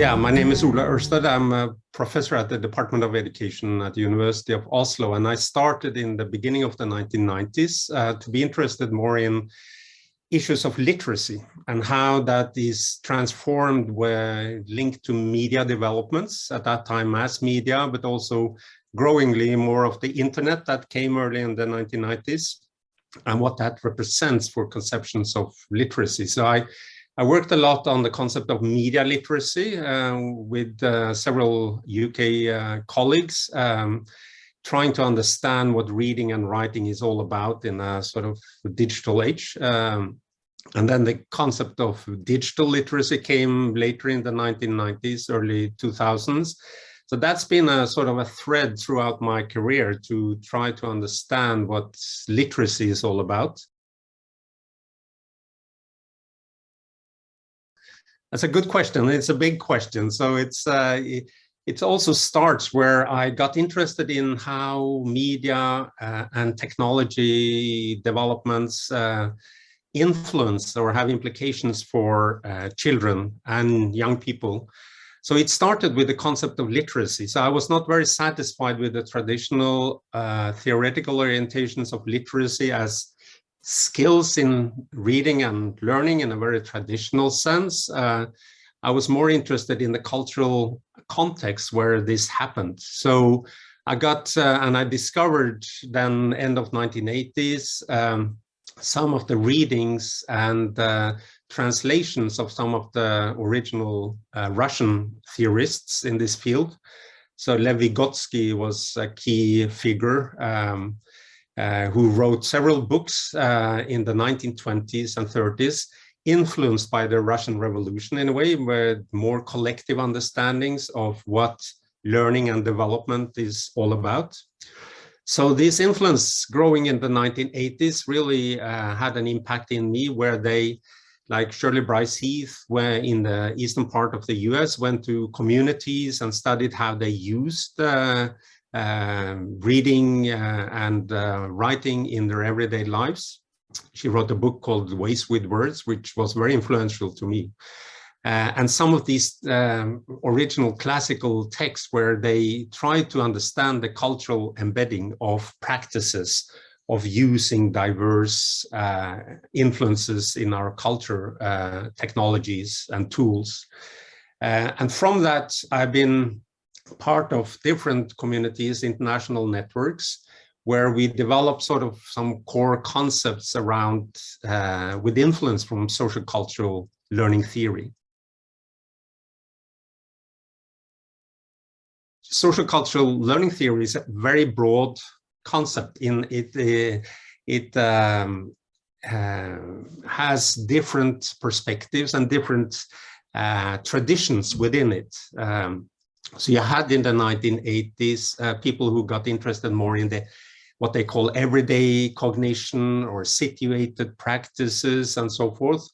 Yeah, my name is Ola Erstad. I'm a professor at the Department of Education at the University of Oslo, and I started in the beginning of the 1990s to be interested more in issues of literacy and how that is transformed where linked to media developments, at that time mass media, but also growingly more of the internet that came early in the 1990s, and what that represents for conceptions of literacy. So I worked a lot on the concept of media literacy with several UK colleagues, trying to understand what reading and writing is all about in a sort of digital age. And then the concept of digital literacy came later in the 1990s, early 2000s. So that's been a sort of a thread throughout my career to try to understand what literacy is all about. That's a good question. It's a big question. So it also starts where I got interested in how media and technology developments influence or have implications for children and young people. So it started with the concept of literacy. So I was not very satisfied with the traditional theoretical orientations of literacy as skills in reading and learning in a very traditional sense. I was more interested in the cultural context where this happened. So I got, and I discovered then end of 1980s, some of the readings and translations of some of the original Russian theorists in this field. So Lev Vygotsky was a key figure who wrote several books in the 1920s and 30s, influenced by the Russian Revolution in a way, with more collective understandings of what learning and development is all about. So this influence growing in the 1980s really had an impact in me, where they, like Shirley Bryce Heath, where in the eastern part of the US, went to communities and studied how they used reading and writing in their everyday lives. She wrote a book called Ways with Words, which was very influential to me. And some of these original classical texts where they tried to understand the cultural embedding of practices of using diverse influences in our culture, technologies and tools. And from that, I've been part of different communities, international networks, where we develop sort of some core concepts around with influence from socio-cultural learning theory. Social-cultural learning theory is a very broad concept. In it has different perspectives and different traditions within it. So you had in the 1980s people who got interested more in the what they call everyday cognition or situated practices and so forth.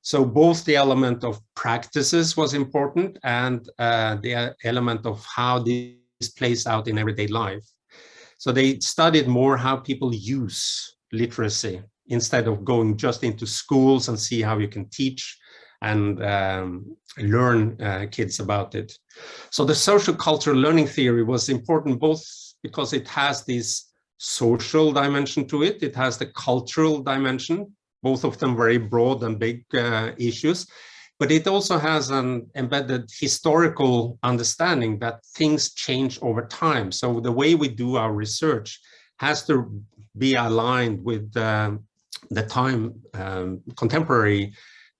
So both the element of practices was important and the element of how this plays out in everyday life. So they studied more how people use literacy instead of going just into schools and see how you can teach and learn kids about it. So the social cultural learning theory was important both because it has this social dimension to it, it has the cultural dimension, both of them very broad and big issues, but it also has an embedded historical understanding that things change over time. So the way we do our research has to be aligned with the time, contemporary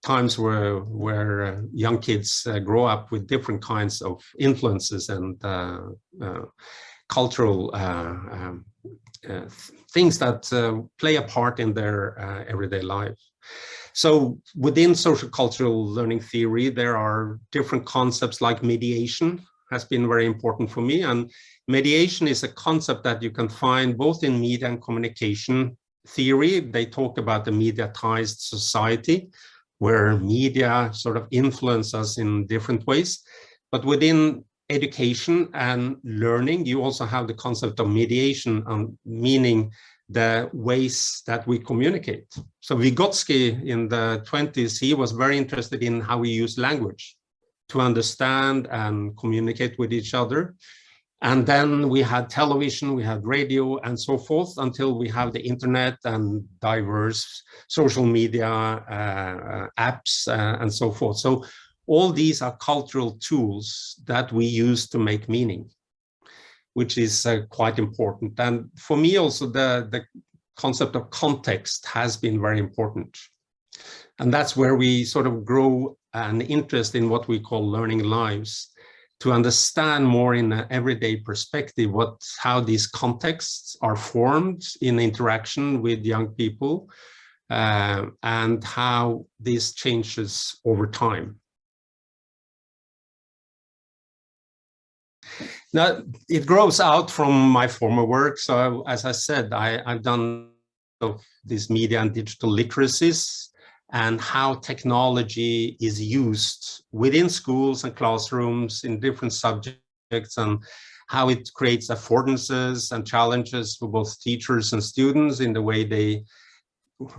times where young kids grow up with different kinds of influences and cultural things that play a part in their everyday life. So within social cultural learning theory, there are different concepts like mediation has been very important for me. And mediation is a concept that you can find both in media and communication theory. They talk about the mediatized society, where media sort of influence us in different ways. But within education and learning, you also have the concept of mediation, meaning the ways that we communicate. So Vygotsky in the 20s, he was very interested in how we use language. to understand and communicate with each other. And then we had television, we had radio, and so forth, until we have the internet and diverse social media apps and so forth. So all these are cultural tools that we use to make meaning, which is quite important. And for me also, the concept of context has been very important. And that's where we sort of grow an interest in what we call learning lives, to understand more in an everyday perspective how these contexts are formed in interaction with young people, and how this changes over time. Now, it grows out from my former work. So as I said, I've done these media and digital literacies, and how technology is used within schools and classrooms in different subjects, and how it creates affordances and challenges for both teachers and students in the way they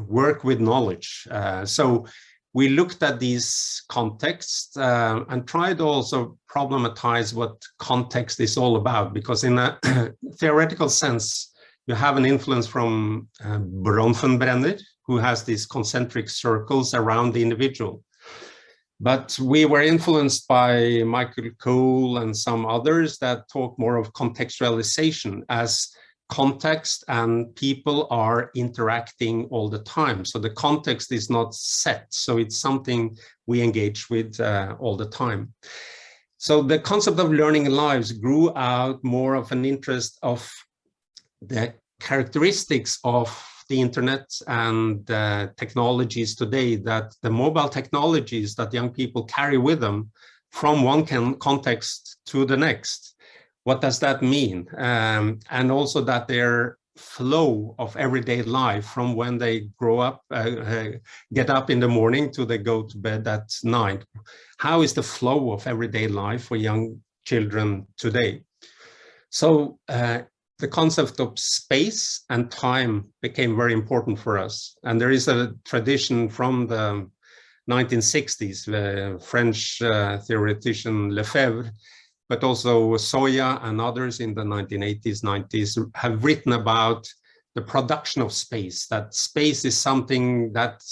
work with knowledge. So we looked at these contexts and tried to also problematize what context is all about, because in a theoretical sense, you have an influence from Bronfenbrenner, who has these concentric circles around the individual. But we were influenced by Michael Cole and some others that talk more of contextualization, as context and people are interacting all the time. So the context is not set, so it's something we engage with all the time. So the concept of learning lives grew out more of an interest of the characteristics of the internet and technologies today, that the mobile technologies that young people carry with them from one context to the next. What does that mean? And also that their flow of everyday life, from when they grow up, get up in the morning to they go to bed at night. How is the flow of everyday life for young children today? So the concept of space and time became very important for us. And there is a tradition from the 1960s, the French theoretician Lefebvre, but also Soya and others in the 1980s, 90s have written about the production of space, that space is something that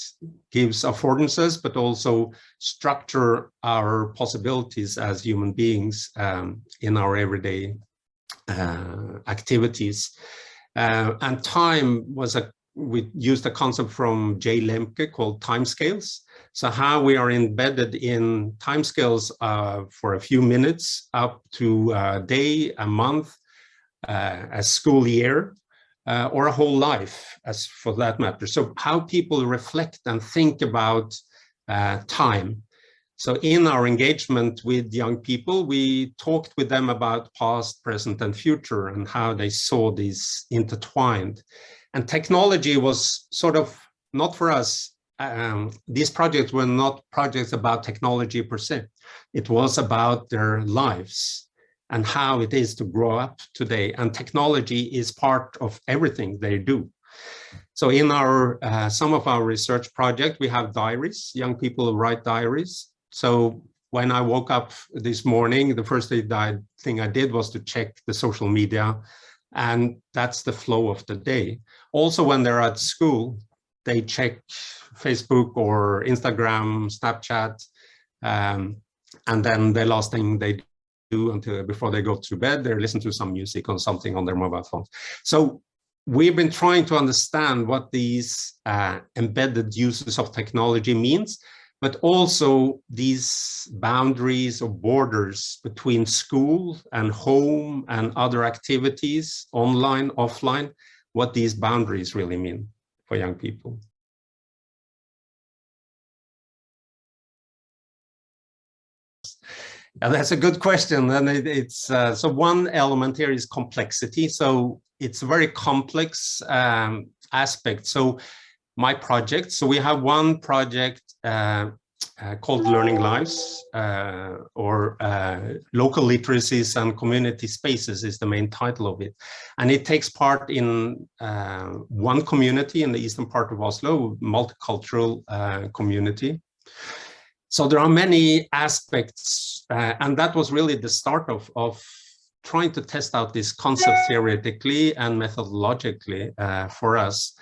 gives affordances, but also structure our possibilities as human beings in our everyday activities. And time was we used a concept from J. Lemke called timescales. So how we are embedded in timescales for a few minutes up to a day, a month, a school year, or a whole life, as for that matter. So how people reflect and think about time. So in our engagement with young people, we talked with them about past, present, and future, and how they saw these intertwined. And technology was sort of not for us. These projects were not projects about technology per se. It was about their lives and how it is to grow up today. And technology is part of everything they do. So in our some of our research projects, we have diaries. Young people write diaries. So when I woke up this morning, the first thing I did was to check the social media, and that's the flow of the day. Also, when they're at school, they check Facebook or Instagram, Snapchat, and then the last thing they do before they go to bed, they listen to some music or something on their mobile phones. So we've been trying to understand what these embedded uses of technology means, but also these boundaries or borders between school and home and other activities, online, offline, what these boundaries really mean for young people. Yeah, that's a good question. And it's so one element here is complexity. So it's a very complex aspect. So my project, so we have one project called Learning Lives, or Local Literacies and Community Spaces is the main title of it. And it takes part in one community in the eastern part of Oslo, multicultural community. So there are many aspects, and that was really the start of trying to test out this concept theoretically and methodologically for us.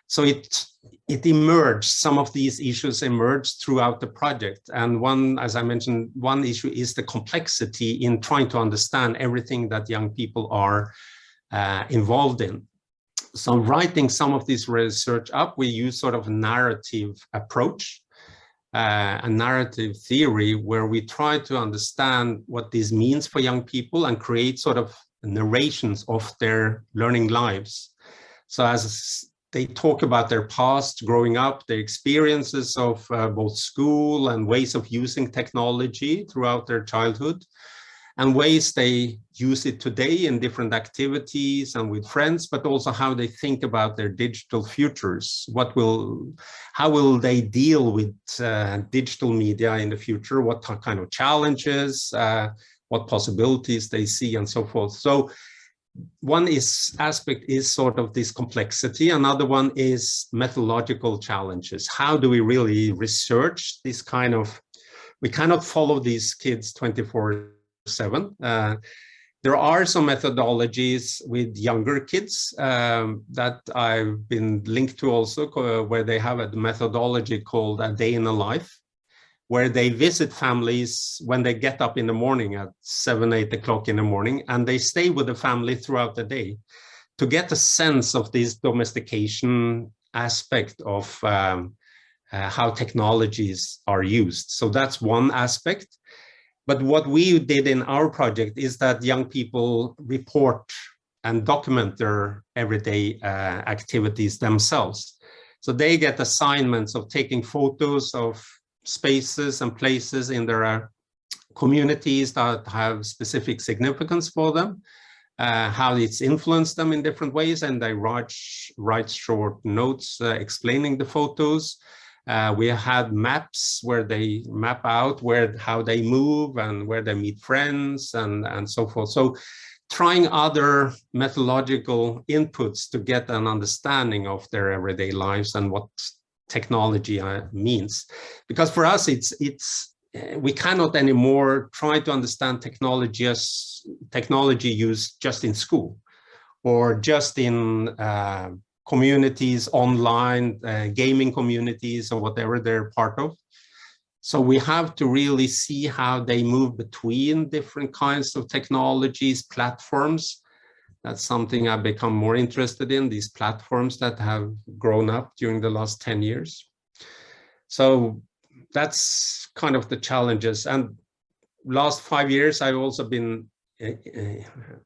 So it emerged, some of these issues emerged throughout the project. And one, as I mentioned, one issue is the complexity in trying to understand everything that young people are involved in. So writing some of this research up, we use sort of a narrative approach, a narrative theory, where we try to understand what this means for young people and create sort of narrations of their learning lives. So as they talk about their past, growing up, their experiences of both school and ways of using technology throughout their childhood, and ways they use it today in different activities and with friends, but also how they think about their digital futures. How will they deal with digital media in the future? What kind of challenges, what possibilities they see, and so forth. So one aspect is sort of this complexity. Another one is methodological challenges. How do we really research this kind of, we cannot follow these kids 24/7. There are some methodologies with younger kids that I've been linked to also, where they have a methodology called A Day in a Life, where they visit families when they get up in the morning at 7, 8 o'clock in the morning, and they stay with the family throughout the day to get a sense of this domestication aspect of how technologies are used. So that's one aspect. But what we did in our project is that young people report and document their everyday activities themselves. So they get assignments of taking photos of spaces and places in their communities that have specific significance for them, how it's influenced them in different ways, and they write short notes explaining the photos. We had maps where they map out how they move and where they meet friends and so forth. So trying other methodological inputs to get an understanding of their everyday lives and what technology means. Because for us, we cannot anymore try to understand technology use just in school or just in communities online, gaming communities or whatever they're part of. So we have to really see how they move between different kinds of technologies, platforms. That's something I've become more interested in, these platforms that have grown up during the last 10 years. So that's kind of the challenges. And last 5 years, I've also been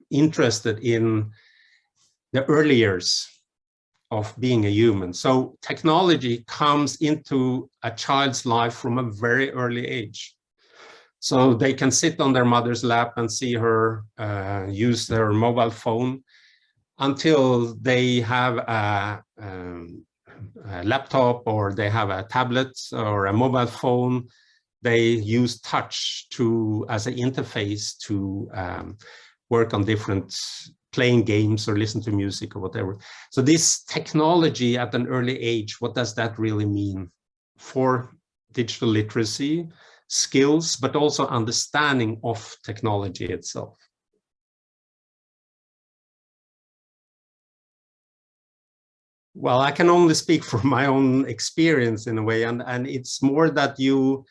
interested in the early years of being a human. So technology comes into a child's life from a very early age. So they can sit on their mother's lap and see her use their mobile phone until they have a laptop or they have a tablet or a mobile phone. They use touch as an interface to work on different playing games or listen to music or whatever. So this technology at an early age, what does that really mean for digital literacy, skills, but also understanding of technology itself? Well, I can only speak from my own experience in a way, and it's more that you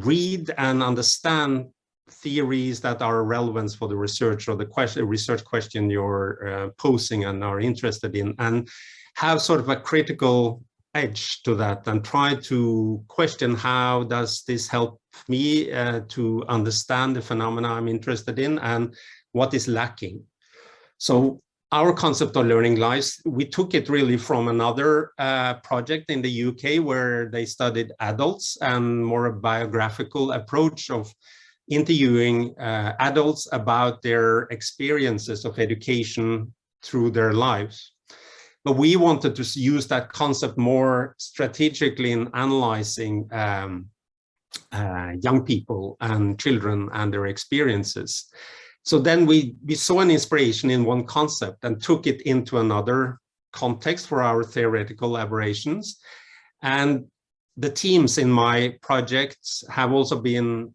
read and understand theories that are relevant for the research or the research question you're posing and are interested in, and have sort of a critical edge to that and try to question, how does this help me to understand the phenomena I'm interested in and what is lacking? So our concept of learning lives, we took it really from another project in the UK where they studied adults and more a biographical approach of interviewing adults about their experiences of education through their lives. But we wanted to use that concept more strategically in analyzing young people and children and their experiences. So then we saw an inspiration in one concept and took it into another context for our theoretical elaborations. And the teams in my projects have also been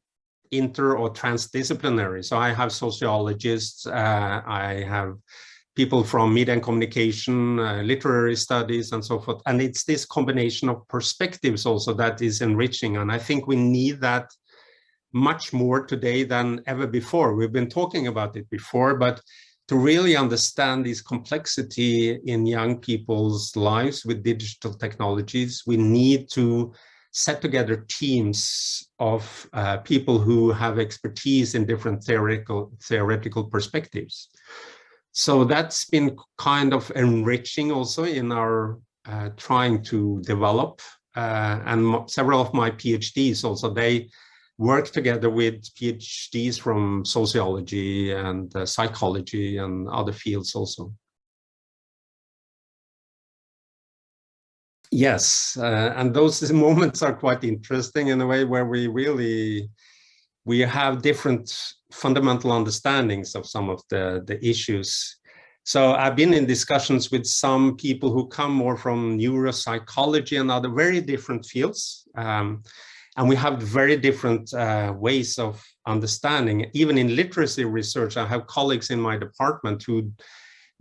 inter or transdisciplinary. So I have sociologists, I have people from media and communication, literary studies, and so forth. And it's this combination of perspectives also that is enriching. And I think we need that much more today than ever before. We've been talking about it before, but to really understand this complexity in young people's lives with digital technologies, we need to set together teams of people who have expertise in different theoretical perspectives. So that's been kind of enriching also in our trying to develop, and several of my PhDs also, they work together with PhDs from sociology and psychology and other fields also. Yes, and those moments are quite interesting in a way where we have different fundamental understandings of some of the issues. So I've been in discussions with some people who come more from neuropsychology and other very different fields. And we have very different ways of understanding. Even in literacy research, I have colleagues in my department who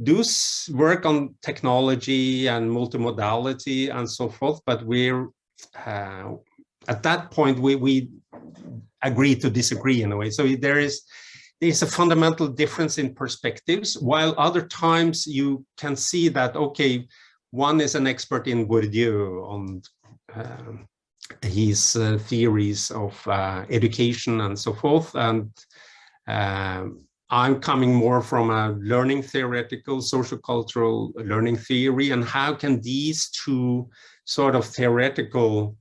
do work on technology and multimodality and so forth, but we're at that point we agree to disagree in a way. So there's a fundamental difference in perspectives, while other times you can see that, okay, one is an expert in Bourdieu on his theories of education and so forth, and I'm coming more from a learning theoretical, socio-cultural learning theory, and how can these two sort of theoretical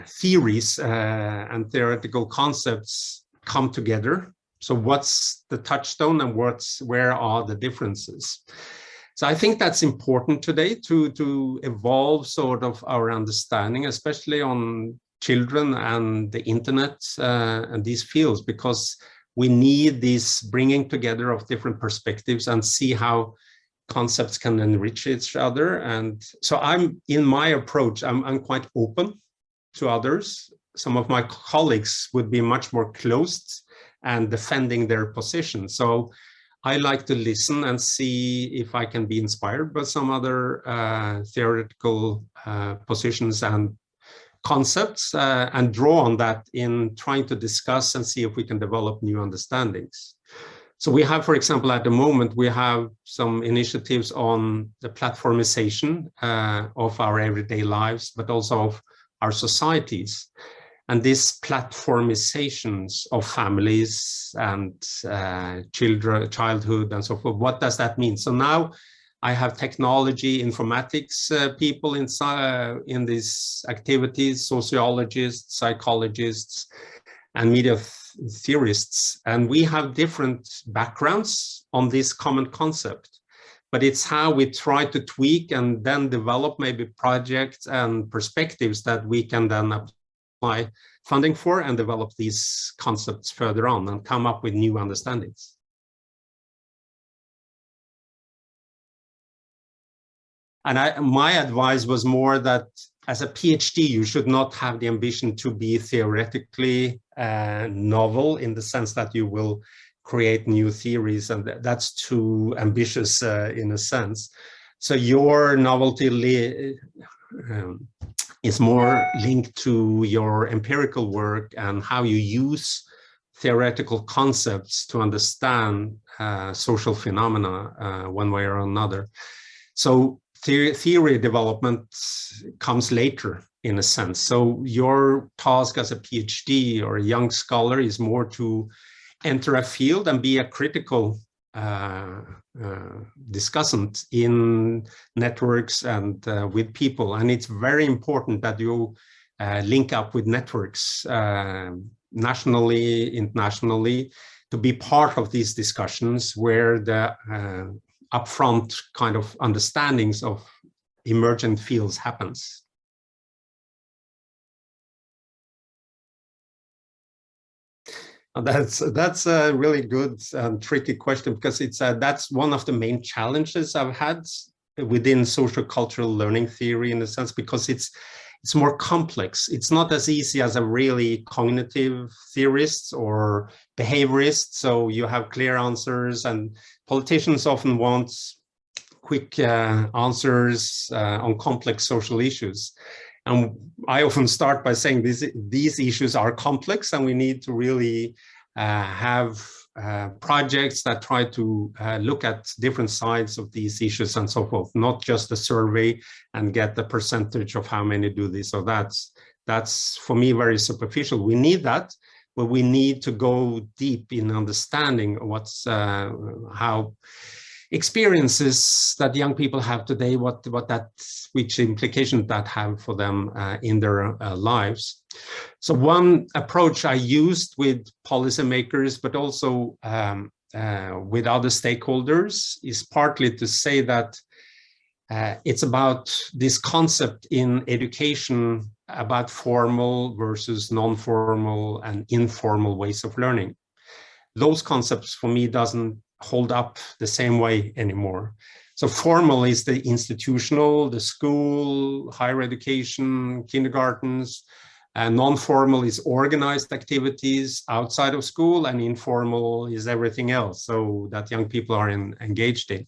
theories and theoretical concepts come together? So what's the touchstone and where are the differences? So I think that's important today to evolve sort of our understanding, especially on children and the internet and these fields, because we need this bringing together of different perspectives and see how concepts can enrich each other. And so in my approach, I'm quite open to others. Some of my colleagues would be much more closed and defending their position. So I like to listen and see if I can be inspired by some other theoretical positions and concepts and draw on that in trying to discuss and see if we can develop new understandings. So we have, for example, at the moment, we have some initiatives on the platformization of our everyday lives, but also of our societies. And these platformizations of families and childhood and so forth, what does that mean? So now I have technology, informatics people in these activities, sociologists, psychologists, and media theorists. And we have different backgrounds on this common concept. But it's how we try to tweak and then develop maybe projects and perspectives that we can then apply funding for and develop these concepts further on and come up with new understandings. And my advice was more that as a PhD, you should not have the ambition to be theoretically novel in the sense that you will create new theories, and that's too ambitious in a sense. So your novelty is more linked to your empirical work and how you use theoretical concepts to understand social phenomena one way or another. So theory development comes later in a sense. So your task as a PhD or a young scholar is more to enter a field and be a critical discussant in networks and with people. And it's very important that you link up with networks nationally, internationally, to be part of these discussions where the upfront kind of understandings of emergent fields happens. That's a really good and tricky question, because that's one of the main challenges I've had within socio-cultural learning theory, in a sense, because it's more complex. It's not as easy as a really cognitive theorist or behaviorist. So you have clear answers, and politicians often want quick answers on complex social issues. And I often start by saying these issues are complex, and we need to really have projects that try to look at different sides of these issues and so forth, not just a survey and get the percentage of how many do this. So that's for me very superficial. We need that, but we need to go deep in understanding what's how experiences that young people have today, which implications that have for them in their lives. So one approach I used with policymakers, but also with other stakeholders, is partly to say that it's about this concept in education about formal versus non-formal and informal ways of learning. Those concepts for me doesn't hold up the same way anymore. So formal is the institutional, the school, higher education, kindergartens, and non-formal is organized activities outside of school, and informal is everything else, so that young people are engaged in.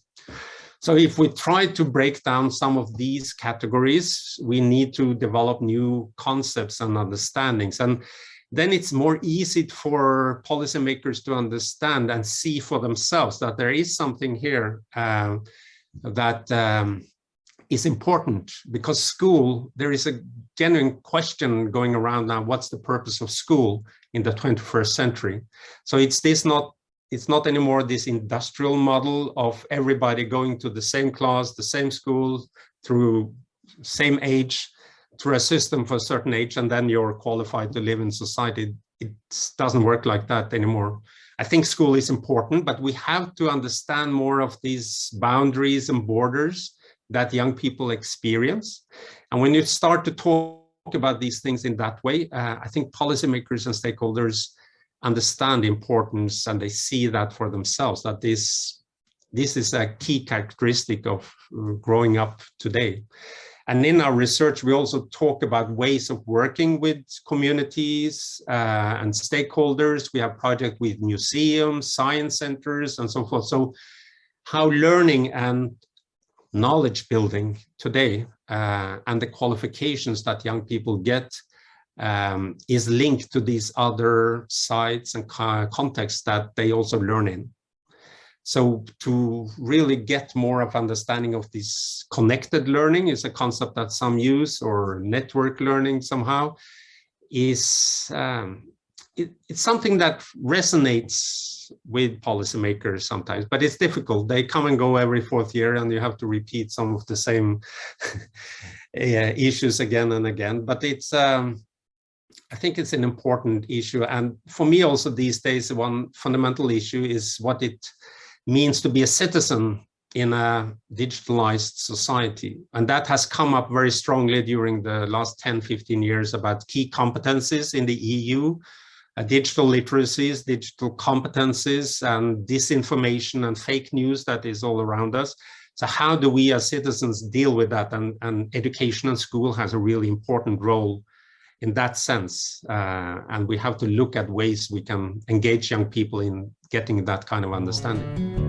So if we try to break down some of these categories, we need to develop new concepts and understandings. And then it's more easy for policymakers to understand and see for themselves that there is something here that is important, because school, there is a genuine question going around now, what's the purpose of school in the 21st century? So it's not anymore this industrial model of everybody going to the same class, the same school, through same age, through a system for a certain age, and then you're qualified to live in society. It doesn't work like that anymore. I think school is important, but we have to understand more of these boundaries and borders that young people experience. And when you start to talk about these things in that way, I think policymakers and stakeholders understand the importance, and they see that for themselves, that this is a key characteristic of growing up today. And in our research, we also talk about ways of working with communities and stakeholders. We have projects with museums, science centers, and so forth. So how learning and knowledge building today and the qualifications that young people get is linked to these other sides and contexts that they also learn in. So to really get more of understanding of this connected learning is a concept that some use, or network learning somehow, is it's something that resonates with policymakers sometimes, but it's difficult. They come and go every 4th year, and you have to repeat some of the same issues again and again. But it's I think it's an important issue. And for me also these days, one fundamental issue is what it means to be a citizen in a digitalized society. And that has come up very strongly during the last 10, 15 years about key competencies in the EU, digital literacies, digital competencies, and disinformation and fake news that is all around us. So how do we as citizens deal with that? And education and school has a really important role in that sense. And we have to look at ways we can engage young people in getting that kind of understanding.